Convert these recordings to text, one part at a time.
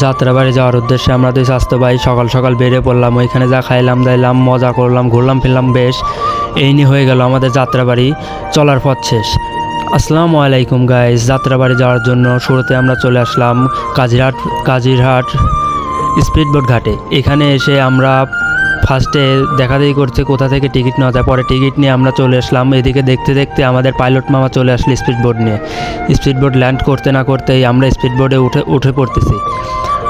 যাত্রাবাড়ি যাওয়ার উদ্দেশ্যে আমরা দুই স্বাস্থ্য ভাই সকাল সকাল বেরিয়ে পড়লাম। ওইখানে যা খাইলাম দাইলাম, মজা করলাম, ঘুরলাম ফিরলাম বেশ। এই নিয়ে হয়ে গেল আমাদের যাত্রাবাড়ি চলার পথ শেষ। আসসালামু আলাইকুম গাইস। যাত্রাবাড়ি যাওয়ার জন্য শুরুতে আমরা চলে আসলাম কাজিরহাট স্পিডবোট ঘাটে। এখানে এসে আমরা ফার্স্টে দেখাদেখি করছে কোথা থেকে টিকিট নেওয়া যায়। পরে টিকিট নিয়ে আমরা চলে আসলাম। এদিকে দেখতে দেখতে আমাদের পাইলট মামা চলে আসলো স্পিডবোট নিয়ে। স্পিডবোট ল্যান্ড করতে না করতেই আমরা স্পিডবোটে উঠে পড়তেছি।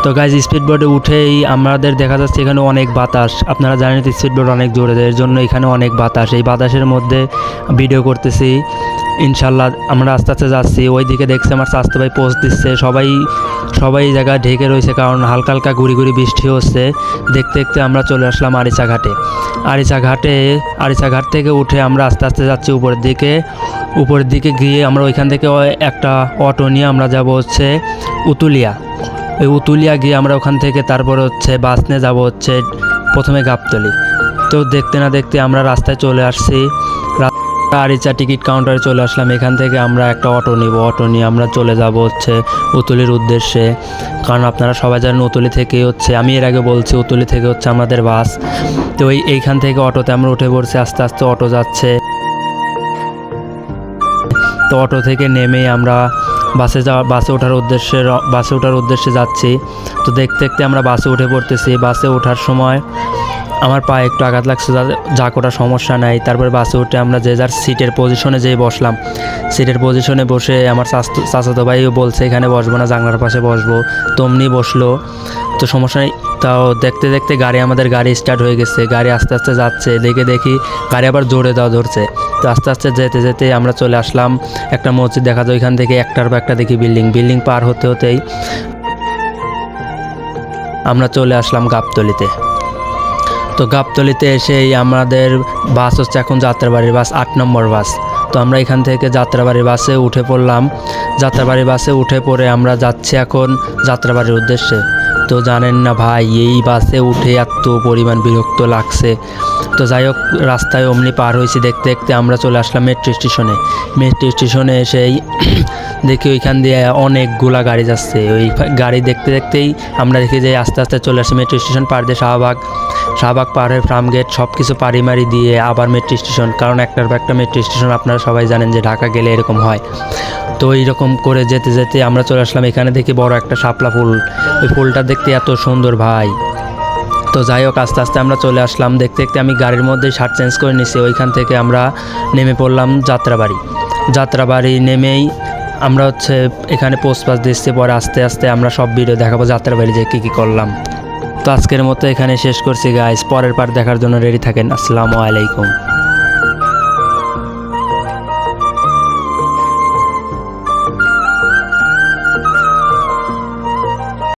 তো গাইজ স্পিডবোটে উঠেই আমাদের দেখা যাচ্ছে এখানে অনেক বাতাস। আপনারা জানেন স্পিডবোট অনেক জোরে যায়, এর জন্য এখানে অনেক বাতাস। এই বাতাসের মধ্যে ভিডিও করতেছি। ইনশাল্লাহ আমরা আস্তে আস্তে যাচ্ছি। ওইদিকে দেখছি আমার স্বাস্থ্য ভাই পোস্ট দিচ্ছে। সবাই জায়গায় ঢেকে রয়েছে, কারণ হালকা হালকা গুড়ি বৃষ্টি হচ্ছে। দেখতে দেখতে আমরা চলে আসলাম আরিচা ঘাটে। আরিচা ঘাট থেকে উঠে আমরা আস্তে আস্তে যাচ্ছি উপরের দিকে গিয়ে আমরা ওইখান থেকে একটা অটো নিয়ে আমরা যাব হচ্ছে উতুলিয়া। ওই উতুলিয়া গিয়ে আমরা ওখান থেকে তারপরে হচ্ছে বাস নিয়ে যাবো হচ্ছে প্রথমে গাবতলী। তো দেখতে না দেখতে আমরা রাস্তায় চলে আসছি। আরিচা টিকিট কাউন্টারে চলে আসলাম। এখান থেকে আমরা একটা অটো নিব। অটো নিয়ে আমরা চলে যাব হচ্ছে উতুলির উদ্দেশ্যে। কারণ আপনারা সবাই জানেন উতুলি থেকে হচ্ছে, আমি এর আগে বলছি, উতুলি থেকে হচ্ছে আমাদের বাস। তো এইখান থেকে অটোতে আমরা উঠে পড়ছি। আস্তে আস্তে অটো যাচ্ছে। তো অটো থেকে নেমেই আমরা বাসে ওঠার উদ্দেশ্যে যাচ্ছি। তো দেখতে দেখতে আমরা বাসে উঠে পড়তেছি। বাসে ওঠার সময় আমার পায়ে একটু আঘাত লাগছে, যাক ওটা সমস্যা নাই। তারপরে বাসে উঠে আমরা যে যার সিটের পজিশনে যেয়ে বসলাম। সিটের পজিশনে বসে আমার চাচাতো ভাইও বলছে এখানে বসবো না, জানলার পাশে বসবো, তমনি বসলো। তো সমস্যা নেই। তাও দেখতে দেখতে আমাদের গাড়ি স্টার্ট হয়ে গেছে। গাড়ি আস্তে আস্তে যাচ্ছে। দেখি গাড়ি আবার জোরে ধরছে। তো আস্তে আস্তে যেতে আমরা চলে আসলাম একটা মসজিদ। দেখা যায় ওইখান থেকে একটার পর একটা দেখি বিল্ডিং পার হতেই আমরা চলে আসলাম গাবতলীতে। তো গাবতলীতে এসেই আমাদের বাস হচ্ছে এখন যাত্রাবাড়ির বাস, 8 নম্বর বাস। তো আমরা এখান থেকে যাত্রাবাড়ির বাসে উঠে পড়লাম। যাত্রাবাড়ির বাসে উঠে পড়ে আমরা যাচ্ছি এখন যাত্রাবাড়ির উদ্দেশ্যে। তো জানেন না ভাই, এই বাসে উঠে এত পরিমাণ বিরক্ত লাগছে। তো যাই হোক, রাস্তায় অমনি পার হয়েছি। দেখতে দেখতে আমরা চলে আসলাম মেট্রো স্টেশনে এসেই দেখি ওইখান দিয়ে অনেকগুলা গাড়ি যাচ্ছে। ওই গাড়ি দেখতে দেখতেই আমরা দেখি যে আস্তে আস্তে চলে আসছি মেট্রো স্টেশন পার দিয়ে। শাহবাগ পার হয়ে ফার্ম গেট সব কিছু পাড়ি দিয়ে আবার মেট্রো স্টেশন। কারণ একটার পর একটা মেট্রো স্টেশন আপনারা সবাই জানেন যে ঢাকা গেলে এরকম হয়। তো এইরকম করে যেতে আমরা চলে আসলাম এখানে দেখি বড় একটা শাপলা ফুল। ওই ফুলটা দেখতে এত সুন্দর ভাই। তো যাই হোক, আস্তে আস্তে আমরা চলে আসলাম। দেখতে দেখতে আমি গাড়ির মধ্যে শার্ট চেঞ্জ করে নিছি। ওইখান থেকে আমরা নেমে পড়লাম যাত্রাবাড়ি নেমেই আমরা হচ্ছে এখানে পোস্ট পাস দিচ্ছি। পরে আস্তে আস্তে আমরা সব ভিডিও দেখাবো যাত্রাবাড়ি যে কী করলাম। তো আজকের মতো এখানে শেষ করছি গাইস। পরের পার্ট দেখার জন্য রেডি থাকেন। আসসালামু আলাইকুম।